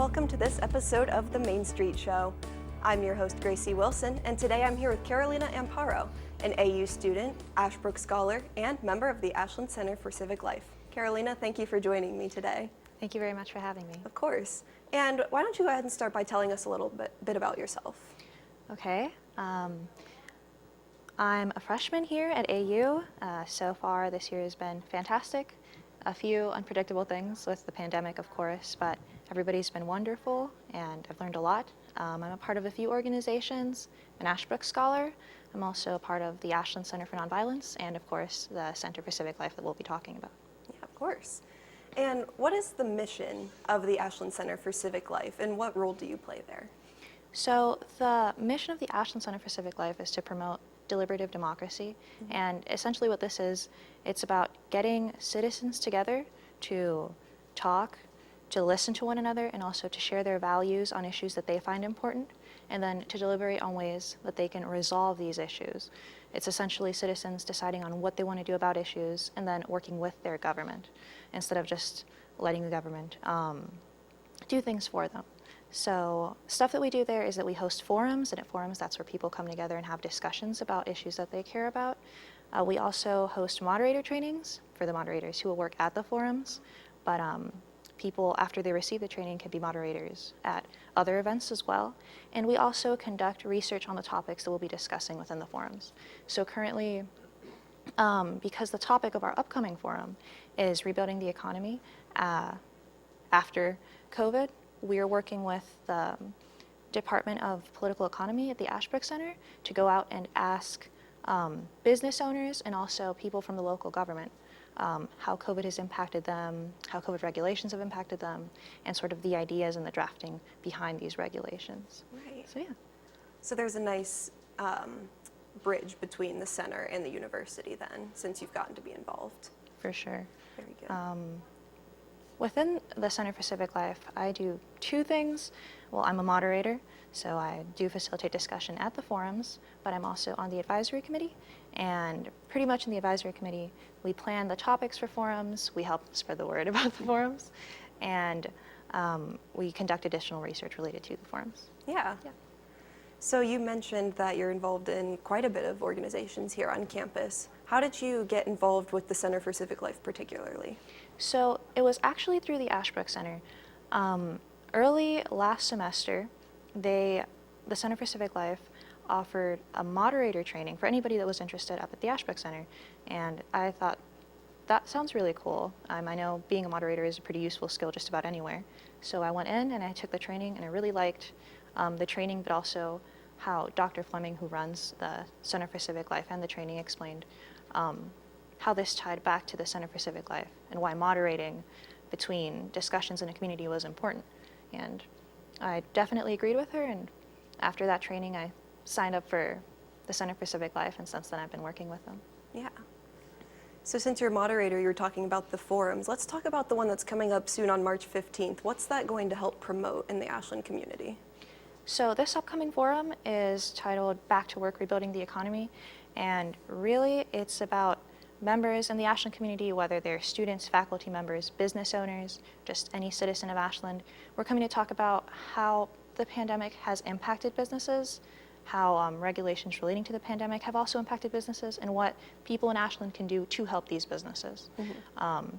welcome to this episode of the MainStreet Show. I'm your host, Gracie Wilson, and today I'm here with Carolina Amparo, an AU student, Ashbrook Scholar, and member of the Ashland Center for Civic Life. Carolina, thank you for joining me today. Thank you very much for having me. Of course. And why don't you go ahead and start by telling us a little bit about yourself? Okay. I'm a freshman here at AU. So far this year has been fantastic. A few unpredictable things with the pandemic, of course, but everybody's been wonderful and I've learned a lot. I'm a part of a few organizations, an Ashbrook Scholar. I'm also a part of the Ashland Center for Nonviolence and, of course, the Center for Civic Life that we'll be talking about. Yeah, of course. And what is the mission of the Ashland Center for Civic Life and what role do you play there? So the mission of the Ashland Center for Civic Life is to promote deliberative democracy. And essentially what this is, it's about getting citizens together to talk, to listen to one another, and also to share their values on issues that they find important, and then to deliberate on ways that they can resolve these issues. It's essentially citizens deciding on what they want to do about issues and then working with their government instead of just letting the government do things for them. So stuff that we do there is that we host forums, and at forums that's where people come together and have discussions about issues that they care about. We also host moderator trainings for the moderators who will work at the forums, but people after they receive the training can be moderators at other events as well. And we also conduct research on the topics that we'll be discussing within the forums. So currently, because the topic of our upcoming forum is rebuilding the economy after COVID, we are working with the Department of Political Economy at the Ashbrook Center to go out and ask business owners and also people from the local government how COVID has impacted them, how COVID regulations have impacted them, and sort of the ideas and the drafting behind these regulations. Right. So yeah. So there's a nice bridge between the center and the university then, since you've gotten to be involved. For sure. Very good. Within the Center for Civic Life, I do two things. Well, I'm a moderator, so I do facilitate discussion at the forums, but I'm also on the advisory committee. And pretty much in the advisory committee, we plan the topics for forums, we help spread the word about the forums, and we conduct additional research related to the forums. Yeah. So you mentioned that you're involved in quite a bit of organizations here on campus. How did you get involved with the Center for Civic Life particularly? So it was actually through the Ashbrook Center. Early last semester, the Center for Civic Life offered a moderator training for anybody that was interested up at the Ashbrook Center. And I thought, that sounds really cool. I know being a moderator is a pretty useful skill just about anywhere. So I went in and I took the training, and I really liked the training, but also how Dr. Fleming, who runs the Center for Civic Life, and the training explained how this tied back to the Center for Civic Life and why moderating between discussions in a community was important. And I definitely agreed with her, and after that training I signed up for the Center for Civic Life, and since then I've been working with them. Yeah. So since you're a moderator, you were talking about the forums. Let's talk about the one that's coming up soon on March 15th. What's that going to help promote in the Ashland community? So this upcoming forum is titled Back to Work, Rebuilding the Economy, and really it's about members in the Ashland community, whether they're students, faculty members, business owners, just any citizen of Ashland. We're coming to talk about how the pandemic has impacted businesses, how regulations relating to the pandemic have also impacted businesses, and what people in Ashland can do to help these businesses.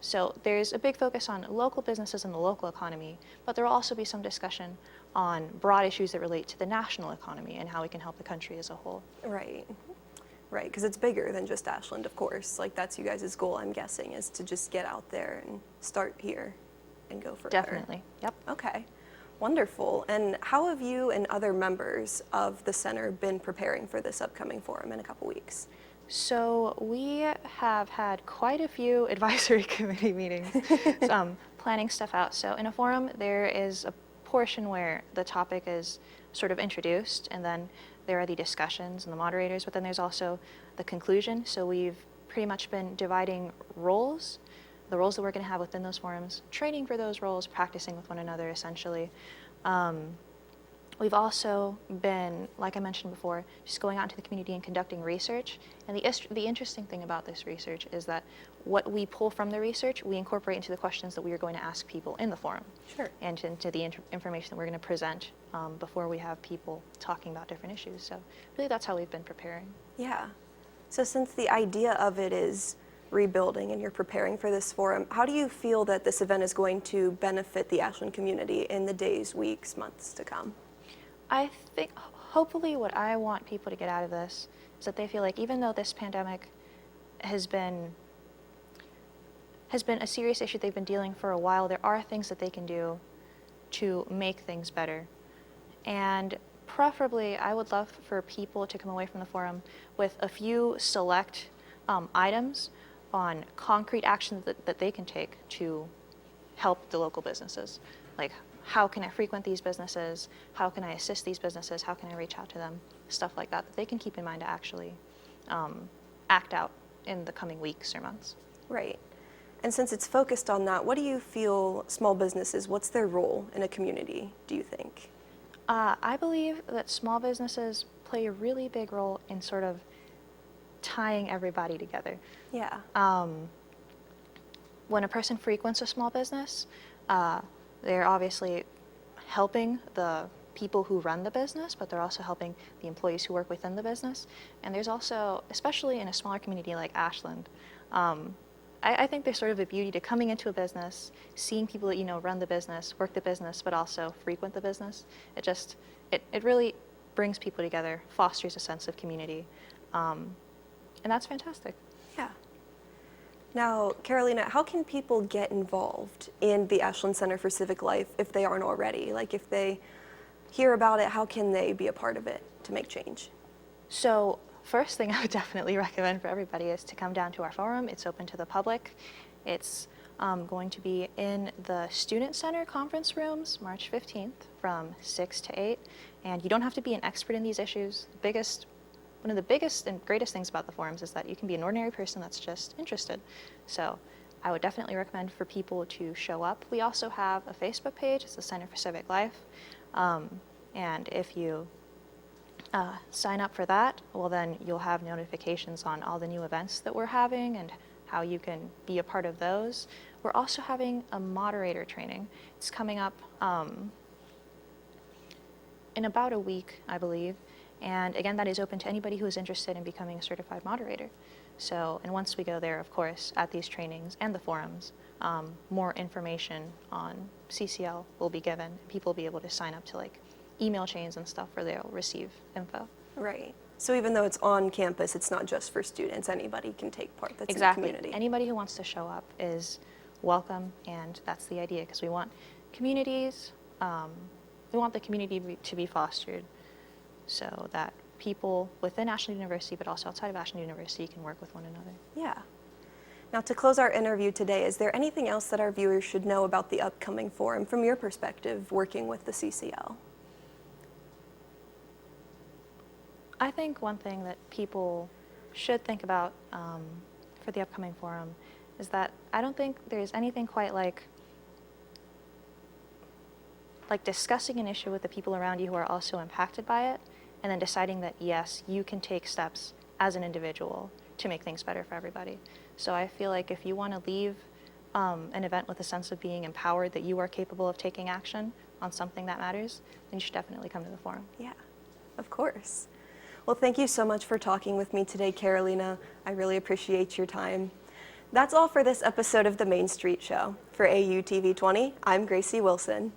So there's a big focus on local businesses and the local economy, but there will also be some discussion on broad issues that relate to the national economy and how we can help the country as a whole. Right. Right, because it's bigger than just Ashland, of course. Like, that's you guys' goal, I'm guessing, is to just get out there and start here and go further. Definitely, yep. Okay, wonderful. And how have you and other members of the center been preparing for this upcoming forum in a couple weeks? So we have had quite a few advisory committee meetings, planning stuff out. So in a forum, there is a portion where the topic is sort of introduced, and then there are the discussions and the moderators, but then there's also the conclusion. So we've pretty much been dividing roles, the roles that we're going to have within those forums, training for those roles, practicing with one another essentially. We've also been, like I mentioned before, just going out into the community and conducting research. And the interesting thing about this research is that what we pull from the research, we incorporate into the questions that we are going to ask people in the forum. Sure. And into the information that we're going to present before we have people talking about different issues. So really that's how we've been preparing. Yeah. So since the idea of it is rebuilding and you're preparing for this forum, how do you feel that this event is going to benefit the Ashland community in the days, weeks, months to come? I think hopefully what I want people to get out of this is that they feel like even though this pandemic has been a serious issue they've been dealing for a while, there are things that they can do to make things better. And preferably, I would love for people to come away from the forum with a few select items on concrete actions that they can take to help the local businesses. Like, how can I frequent these businesses? How can I assist these businesses? How can I reach out to them? Stuff like that that they can keep in mind to actually act out in the coming weeks or months. Right. And since it's focused on that, what do you feel small businesses, what's their role in a community, do you think? I believe that small businesses play a really big role in sort of tying everybody together. Yeah. When a person frequents a small business, they're obviously helping the people who run the business, but they're also helping the employees who work within the business. And there's also, especially in a smaller community like Ashland, I think there's sort of a beauty to coming into a business, seeing people that you know run the business, work the business, but also frequent the business. It really brings people together, fosters a sense of community, and that's fantastic. Yeah. Now, Carolina, how can people get involved in the Ashland Center for Civic Life if they aren't already? Like, if they hear about it, how can they be a part of it to make change? So, first thing I would definitely recommend for everybody is to come down to our forum. It's open to the public. It's going to be in the Student Center conference rooms, March 15th from 6 to 8. And you don't have to be an expert in these issues. One of the biggest and greatest things about the forums is that you can be an ordinary person that's just interested. So I would definitely recommend for people to show up. We also have a Facebook page. It's the Center for Civic Life. And if you sign up for that, well, then you'll have notifications on all the new events that we're having and how you can be a part of those. We're also having a moderator training. It's coming up in about a week, I believe. And again, that is open to anybody who is interested in becoming a certified moderator. So, and once we go there, of course, at these trainings and the forums, more information on CCL will be given. People will be able to sign up to like email chains and stuff where they'll receive info. Right. So even though it's on campus, it's not just for students. Anybody can take part that's Exactly. in the community. Anybody who wants to show up is welcome, and that's the idea, because we want communities, we want the community to be fostered so that people within Ashland University, but also outside of Ashland University, can work with one another. Yeah. Now, to close our interview today, is there anything else that our viewers should know about the upcoming forum from your perspective working with the CCL? I think one thing that people should think about for the upcoming forum is that I don't think there's anything quite like discussing an issue with the people around you who are also impacted by it, and then deciding that, yes, you can take steps as an individual to make things better for everybody. So I feel like if you want to leave an event with a sense of being empowered that you are capable of taking action on something that matters, then you should definitely come to the forum. Yeah, of course. Well, thank you so much for talking with me today, Carolina. I really appreciate your time. That's all for this episode of the Main Street Show. For AU TV 20, I'm Gracie Wilson.